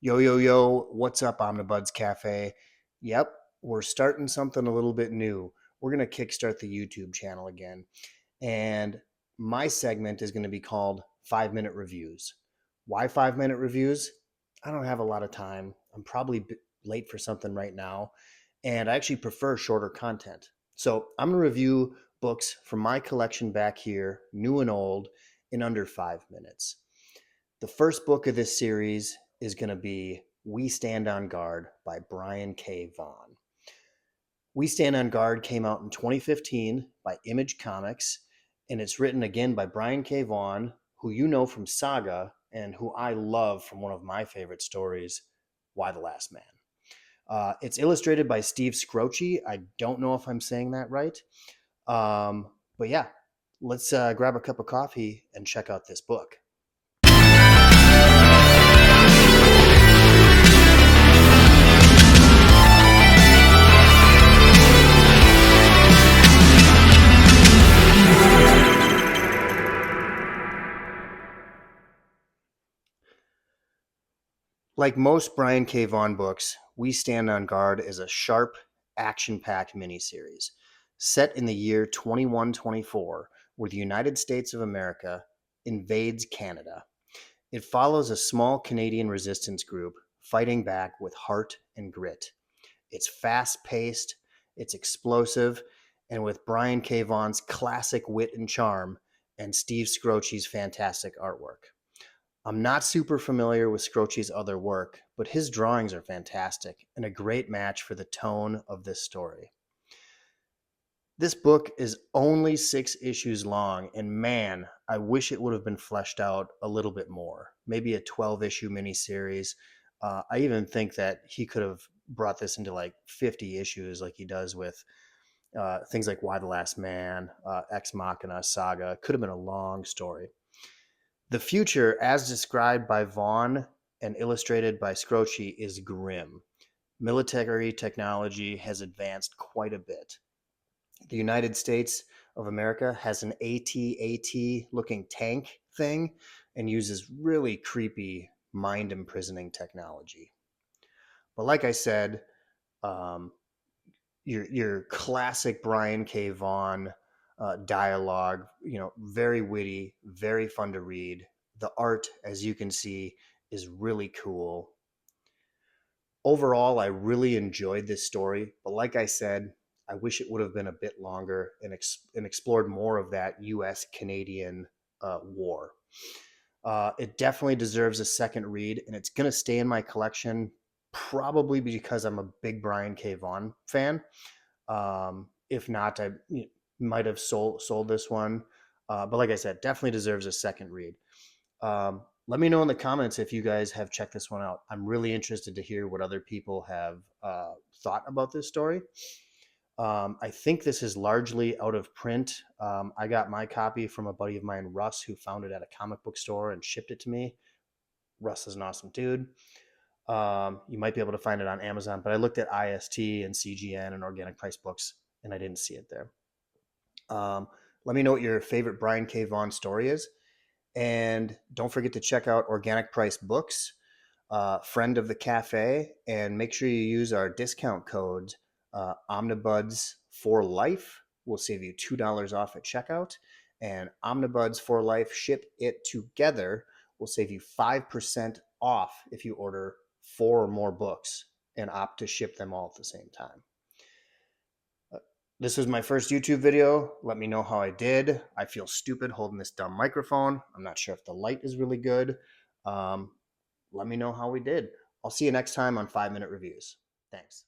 Yo, yo, yo, what's up, Omnibuds Cafe? Yep, we're starting something a little bit new. We're going to kickstart the YouTube channel again. And my segment is going to be called 5 Minute Reviews. Why 5 Minute Reviews? I don't have a lot of time. I'm probably late for something right now. And I actually prefer shorter content. So I'm going to review books from my collection back here, new and old, in under 5 minutes. The first book of this series is going to be We Stand on Guard by Brian K. Vaughan. We Stand on Guard came out in 2015 by Image Comics, and it's written again by Brian K. Vaughan, who you know from Saga and who I love from one of my favorite stories, Why the Last Man. It's illustrated by Steve Scroce. I don't know if I'm saying that right. But yeah, let's grab a cup of coffee and check out this book. Like most Brian K. Vaughan books, We Stand on Guard is a sharp, action-packed miniseries set in the year 2124, where the United States of America invades Canada. It follows a small Canadian resistance group fighting back with heart and grit. It's fast-paced, it's explosive, and with Brian K. Vaughan's classic wit and charm and Steve Scroce's fantastic artwork. I'm not super familiar with Scroce's other work, but his drawings are fantastic and a great match for the tone of this story. This book is only 6 issues long, and man, I wish it would have been fleshed out a little bit more. Maybe a 12-issue miniseries. I even think that he could have brought this into like 50 issues like he does with things like Why the Last Man, Ex Machina, Saga. Could have been a long story. The future, as described by Vaughan and illustrated by Scroce, is grim. Military technology has advanced quite a bit. The United States of America has an AT-AT looking tank thing and uses really creepy, mind imprisoning technology. But like I said, um, your classic Brian K. Vaughan dialogue, very witty, very fun to read. The art, as you can see, is really cool. Overall, I really enjoyed this story, but like I said, I wish it would have been a bit longer and explored more of that U.S. Canadian war. It definitely deserves a second read, and it's going to stay in my collection probably because I'm a big Brian K. Vaughan fan. If not, I might have sold this one. But like I said, definitely deserves a second read. Let me know in the comments if you guys have checked this one out. I'm really interested to hear what other people have thought about this story. I think this is largely out of print. I got my copy from a buddy of mine, Russ, who found it at a comic book store and shipped it to me. Russ is an awesome dude. You might be able to find it on Amazon, but I looked at IST and CGN and Organic Price Books, and I didn't see it there. Let me know what your favorite Brian K. Vaughan story is. And don't forget to check out Organic Price Books, friend of the cafe, and make sure you use our discount code Omnibuds for Life. Will save you $2 off at checkout. And Omnibuds for Life, ship it together, will save you 5% off if you order 4 or more books and opt to ship them all at the same time. This was my first YouTube video. Let me know how I did. I feel stupid holding this dumb microphone. I'm not sure if the light is really good. Let me know how we did. I'll see you next time on 5 Minute Reviews. Thanks.